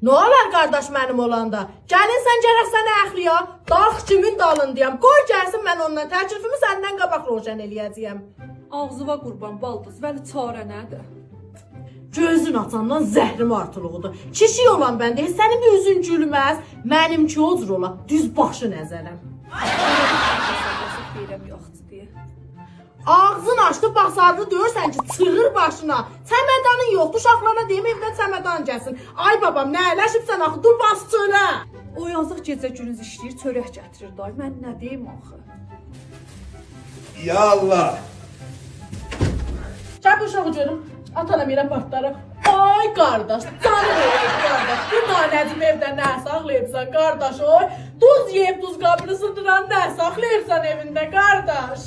Nə olar qardaş mənim olanda? Gəlin sən gərək sənə əxliya, dağ kimin dalındayam. Qoy gəlsin mən ondan təklifimi səndən qabaq rojan eləyəcəyəm. Ağzıva qurban baldız, vəli çarə nədir? Gözün açandan zəhrim artılığıdır. Kişi olan bəndə, sənin bir üzün gülməz, mənimki o cür ola, düz başı nəzərəm. Deyirəm yoxdur deyə. Ağzın açdı, basardı döyürsən ki, çığır başına. Çəmədanın yoxdur, uşaqlarına deyim, evdən çəmədan gəlsin. Ay babam, nə ələşibsən axı, dur bas çölə. O yazıq gecə günüz işləyir, çörək gətirir day. Mən nə deyim axı? Ya Allah! Gəl bu uşağı görüm, atana mirə partlara. Ay qardaş, canım eylədi qardaş. Bu nanəcim evdə nə saxlayıbsan qardaş, oy. Duz yeyib duz qabını sındıran nə saxlayıbsan evində qardaş.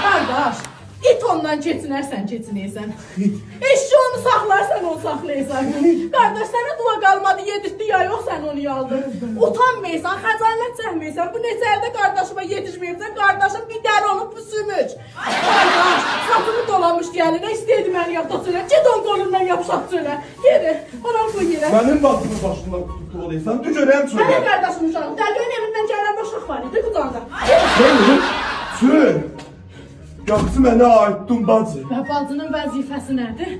Qardaş, it ondan keçinərsən, keçinəysən. Eşşi onu saxlarsan, onu saxlayırsan. Qardaş, sənə dua qalmadı, yedirtdi ya yox, sən onu yaldın. Utanmayırsan, xəcalət çəkməyirsən. Bu neçə ildə qardaşıma yetişməyibsən, qardaşım bir dəri olub bu sümük. Qardaş, satını dolamış gəlinə, istəyirdi məni yadda söyle. Ged on qolundan yapışaq söyle. Geri, oran bu yerə. Mənim başımın başından tutuqlu olaysan, düz görəyəm Hələ söyle. qardaşım uşağım, dəlgənin evindən gələn boşaq var idi, qucağında. Söyle, söyle. Qapısı mənə aiddir bacı. Və bacının vəzifəsi nədir?